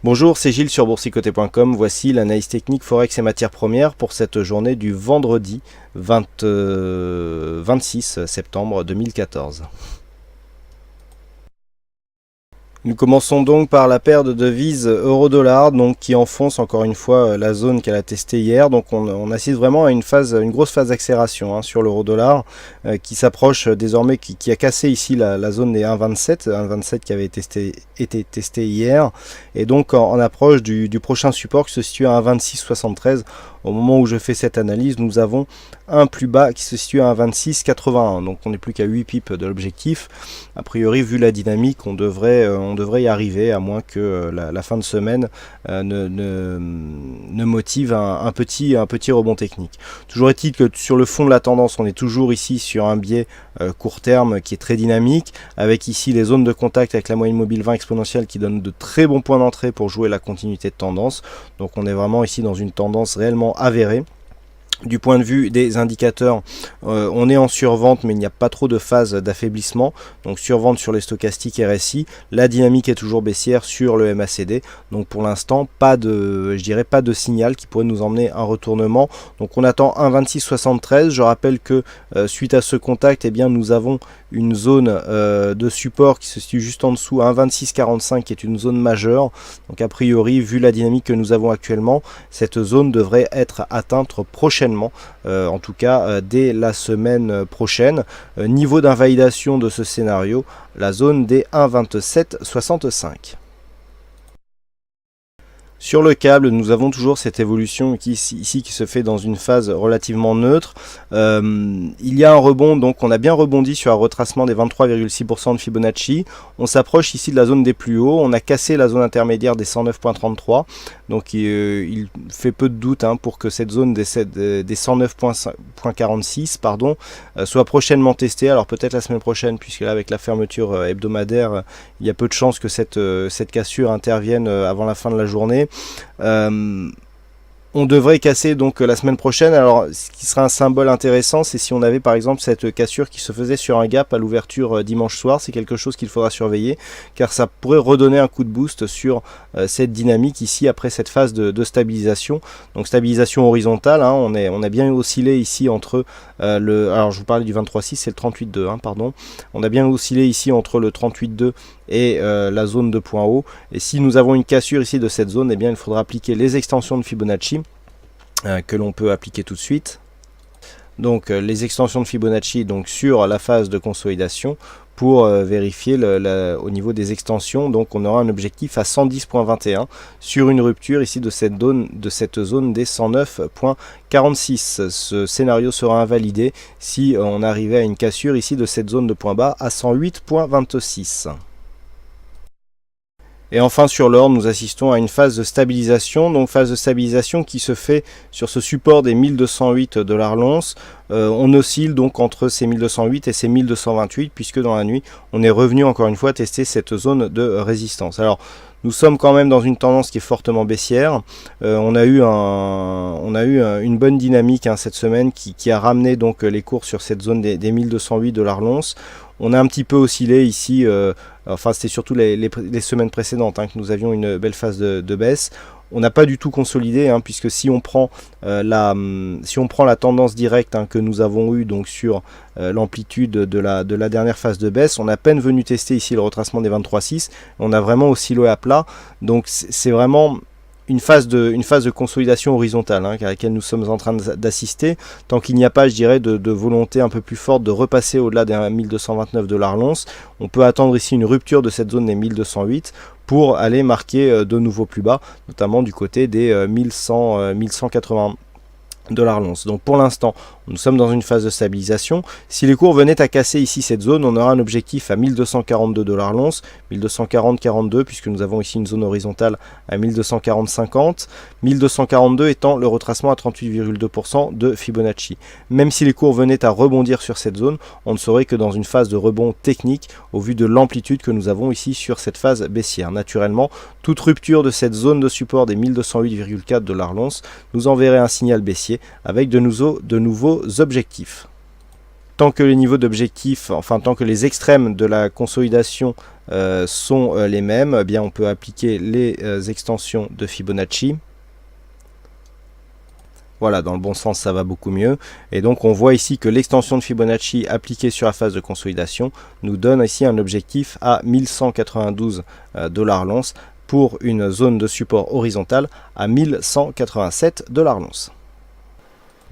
Bonjour, c'est Gilles sur boursicoté.com. Voici l'analyse technique Forex et matières premières pour cette journée du vendredi 26 septembre 2014. Nous commençons donc par la paire de devises euro-dollar, donc qui enfonce encore une fois la zone qu'elle a testée hier. Donc on assiste vraiment à une grosse phase d'accélération sur l'euro-dollar qui s'approche désormais, qui a cassé ici la zone des 1,27 qui avait été testé hier, et donc en approche du prochain support qui se situe à 1,2673. Au moment où je fais cette analyse, nous avons un plus bas qui se situe à 1,2681. Donc on n'est plus qu'à 8 pips de l'objectif. A priori, vu la dynamique, on devrait y arriver, à moins que la fin de semaine ne motive un petit rebond technique. Toujours est-il que sur le fond de la tendance, on est toujours ici sur un biais court terme qui est très dynamique, avec ici les zones de contact avec la moyenne mobile 20 exponentielle qui donne de très bons points d'entrée pour jouer la continuité de tendance. Donc on est vraiment ici dans une tendance réellement avérée. Du point de vue des indicateurs, on est en survente, mais il n'y a pas trop de phase d'affaiblissement. Donc survente sur les stochastiques RSI. La dynamique est toujours baissière sur le MACD. Donc pour l'instant, pas de signal qui pourrait nous emmener un retournement. Donc on attend 1,2673. Je rappelle que suite à ce contact, eh bien, nous avons une zone de support qui se situe juste en dessous à 1,2645, qui est une zone majeure. Donc a priori, vu la dynamique que nous avons actuellement, cette zone devrait être atteinte prochainement. En tout cas dès la semaine prochaine. Niveau d'invalidation de ce scénario, la zone des 1,2765. Sur le câble, nous avons toujours cette évolution ici qui se fait dans une phase relativement neutre. Il y a un rebond, donc on a bien rebondi sur un retracement des 23,6% de Fibonacci. On s'approche ici de la zone des plus hauts. On a cassé la zone intermédiaire des 109,33. Donc il fait peu de doute pour que cette zone des 109,46 soit prochainement testée. Alors peut-être la semaine prochaine, puisque là avec la fermeture hebdomadaire, il y a peu de chances que cette cassure intervienne avant la fin de la journée. On devrait casser donc la semaine prochaine. Alors ce qui sera un symbole intéressant, c'est si on avait par exemple cette cassure qui se faisait sur un gap à l'ouverture dimanche soir. C'est quelque chose qu'il faudra surveiller, car ça pourrait redonner un coup de boost sur cette dynamique ici après cette phase de stabilisation. Donc stabilisation horizontale, on a bien oscillé ici entre alors je vous parlais du 23,6, c'est le 38,2 pardon. On a bien oscillé ici entre le 38,2 et la zone de point haut. Et si nous avons une cassure ici de cette zone, eh bien il faudra appliquer les extensions de Fibonacci que l'on peut appliquer tout de suite. Donc les extensions de Fibonacci donc sur la phase de consolidation pour vérifier au niveau des extensions. Donc on aura un objectif à 110,21 sur une rupture ici de cette zone des 109,46. Ce scénario sera invalidé si on arrivait à une cassure ici de cette zone de point bas à 108,26. Et enfin sur l'or, nous assistons à une phase de stabilisation, donc phase de stabilisation qui se fait sur ce support des 1208 $ l'once. On oscille donc entre ces 1208 et ces 1228, puisque dans la nuit, on est revenu encore une fois tester cette zone de résistance. Alors, nous sommes quand même dans une tendance qui est fortement baissière. On a eu une bonne dynamique cette semaine qui a ramené donc les cours sur cette zone des 1208 $ l'once. On a un petit peu oscillé ici, enfin c'était surtout les semaines précédentes que nous avions une belle phase de baisse. On n'a pas du tout consolidé, puisque si on prend la tendance directe que nous avons eue donc sur l'amplitude de la dernière phase de baisse, on a à peine venu tester ici le retracement des 23,6. On a vraiment oscillé à plat, donc c'est vraiment une phase de consolidation horizontale à laquelle nous sommes en train d'assister, tant qu'il n'y a pas, je dirais, de volonté un peu plus forte de repasser au-delà des 1229 $ l'once. On peut attendre ici une rupture de cette zone des 1208 pour aller marquer de nouveaux plus bas, notamment du côté des 1180 $ l'once. Donc pour l'instant, nous sommes dans une phase de stabilisation. Si les cours venaient à casser ici cette zone, on aura un objectif à 1242 $ l'once, 1240,42, puisque nous avons ici une zone horizontale à 1240,50, 1242 étant le retracement à 38,2% de Fibonacci. Même si les cours venaient à rebondir sur cette zone, on ne serait que dans une phase de rebond technique au vu de l'amplitude que nous avons ici sur cette phase baissière. Naturellement, toute rupture de cette zone de support des 1208,4 $ l'once nous enverrait un signal baissier avec de nouveaux objectifs. tant que les niveaux d'objectif, enfin tant que les extrêmes de la consolidation sont les mêmes, eh bien on peut appliquer les extensions de Fibonacci. Voilà, dans le bon sens, ça va beaucoup mieux. Et donc, on voit ici que l'extension de Fibonacci appliquée sur la phase de consolidation nous donne ici un objectif à 1192 $ l'once pour une zone de support horizontale à 1187 $ l'once.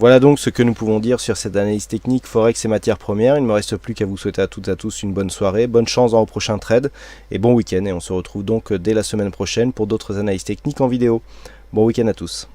Voilà donc ce que nous pouvons dire sur cette analyse technique Forex et matières premières. Il ne me reste plus qu'à vous souhaiter à toutes et à tous une bonne soirée, bonne chance dans vos prochains trades et bon week-end. Et on se retrouve donc dès la semaine prochaine pour d'autres analyses techniques en vidéo. Bon week-end à tous.